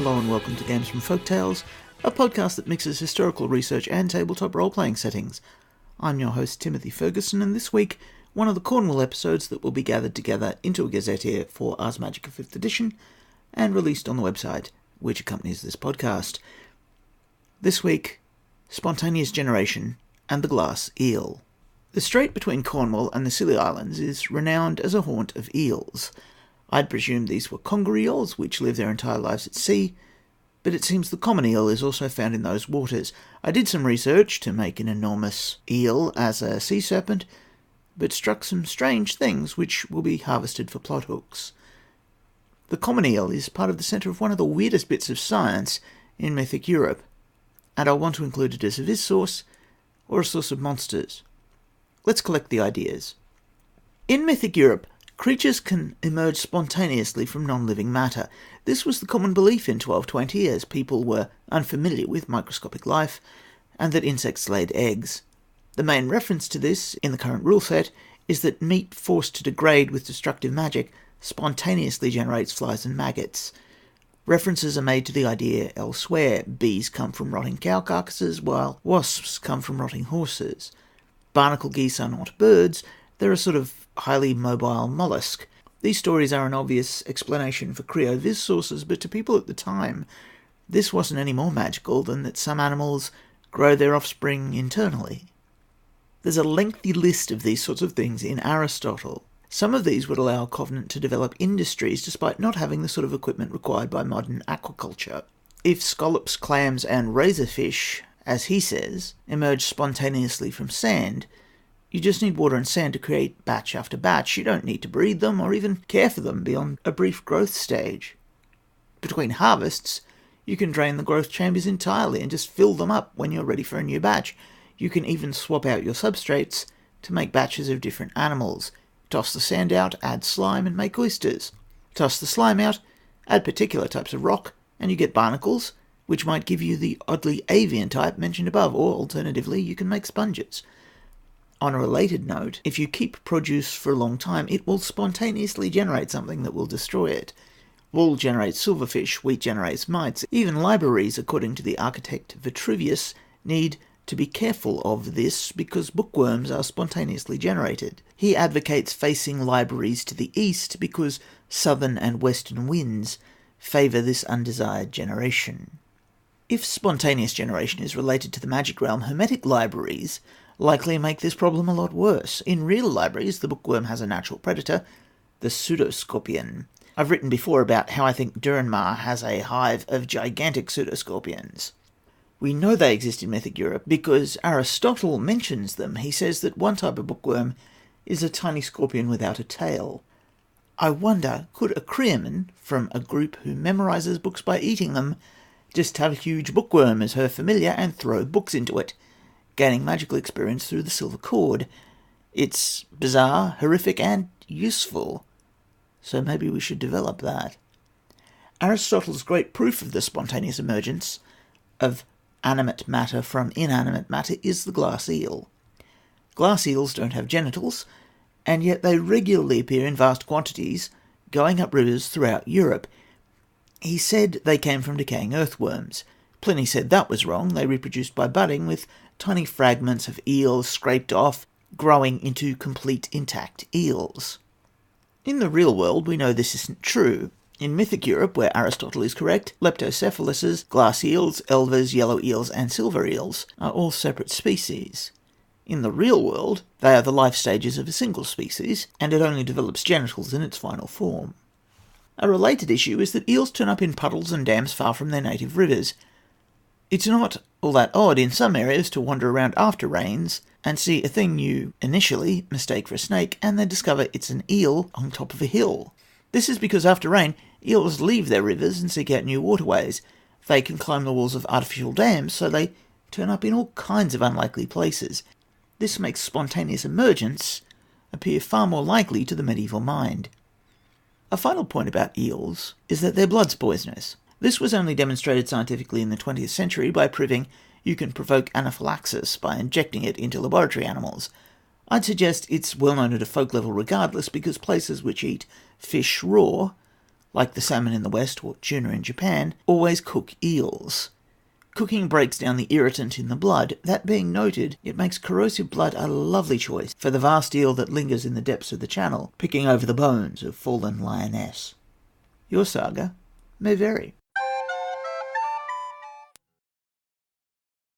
Hello and welcome to Games from Folktales, a podcast that mixes historical research and tabletop role-playing settings. I'm your host Timothy Ferguson, and this week, one of the Cornwall episodes that will be gathered together into a gazetteer for Ars Magica 5th edition, and released on the website which accompanies this podcast. This week, Spontaneous Generation and the Glass Eel. The strait between Cornwall and the Scilly Islands is renowned as a haunt of eels. I'd presumed these were conger eels, which live their entire lives at sea, but it seems the common eel is also found in those waters. I did some research to make an enormous eel as a sea serpent, but struck some strange things which will be harvested for plot hooks. The common eel is part of the centre of one of the weirdest bits of science in mythic Europe, and I'll want to include it as a viz source or a source of monsters. Let's collect the ideas. In mythic Europe, creatures can emerge spontaneously from non-living matter. This was the common belief in 1220, as people were unfamiliar with microscopic life, and that insects laid eggs. The main reference to this in the current rule set is that meat forced to degrade with destructive magic spontaneously generates flies and maggots. References are made to the idea elsewhere. Bees come from rotting cow carcasses, while wasps come from rotting horses. Barnacle geese are not birds, they're a sort of highly mobile mollusk. These stories are an obvious explanation for creo-viz sources, but to people at the time, this wasn't any more magical than that some animals grow their offspring internally. There's a lengthy list of these sorts of things in Aristotle. Some of these would allow a covenant to develop industries despite not having the sort of equipment required by modern aquaculture. If scallops, clams, and razorfish, as he says, emerge spontaneously from sand, you just need water and sand to create batch after batch. You don't need to breed them or even care for them beyond a brief growth stage. Between harvests, you can drain the growth chambers entirely and just fill them up when you're ready for a new batch. You can even swap out your substrates to make batches of different animals. Toss the sand out, add slime, and make oysters. Toss the slime out, add particular types of rock, and you get barnacles, which might give you the oddly avian type mentioned above, or alternatively, you can make sponges. On a related note, if you keep produce for a long time, it will spontaneously generate something that will destroy it. Wool generates silverfish, wheat generates mites. Even libraries, according to the architect Vitruvius, need to be careful of this because bookworms are spontaneously generated. He advocates facing libraries to the east because southern and western winds favour this undesired generation. If spontaneous generation is related to the magic realm, hermetic libraries likely make this problem a lot worse. In real libraries, the bookworm has a natural predator, the pseudoscorpion. I've written before about how I think Durenmar has a hive of gigantic pseudoscorpions. We know they exist in mythic Europe because Aristotle mentions them. He says that one type of bookworm is a tiny scorpion without a tail. I wonder, could a Creoman from a group who memorizes books by eating them just have a huge bookworm as her familiar and throw books into it, gaining magical experience through the silver cord? It's bizarre, horrific, and useful, so maybe we should develop that. Aristotle's great proof of the spontaneous emergence of animate matter from inanimate matter is the glass eel. Glass eels don't have genitals, and yet they regularly appear in vast quantities, going up rivers throughout Europe. He said they came from decaying earthworms. Pliny said that was wrong. They reproduced by budding, with tiny fragments of eels scraped off, growing into complete intact eels. In the real world, we know this isn't true. In mythic Europe, where Aristotle is correct, leptocephalases, glass eels, elvers, yellow eels, and silver eels are all separate species. In the real world, they are the life stages of a single species, and it only develops genitals in its final form. A related issue is that eels turn up in puddles and dams far from their native rivers. It's not all that odd in some areas to wander around after rains and see a thing you initially mistake for a snake and then discover it's an eel on top of a hill. This is because after rain, eels leave their rivers and seek out new waterways. They can climb the walls of artificial dams, so they turn up in all kinds of unlikely places. This makes spontaneous emergence appear far more likely to the medieval mind. A final point about eels is that their blood's poisonous. This was only demonstrated scientifically in the 20th century by proving you can provoke anaphylaxis by injecting it into laboratory animals. I'd suggest it's well known at a folk level regardless, because places which eat fish raw like the salmon in the West or tuna in Japan, always cook eels. Cooking breaks down the irritant in the blood. That being noted, it makes corrosive blood a lovely choice for the vast eel that lingers in the depths of the channel, picking over the bones of fallen lioness. Your saga may vary.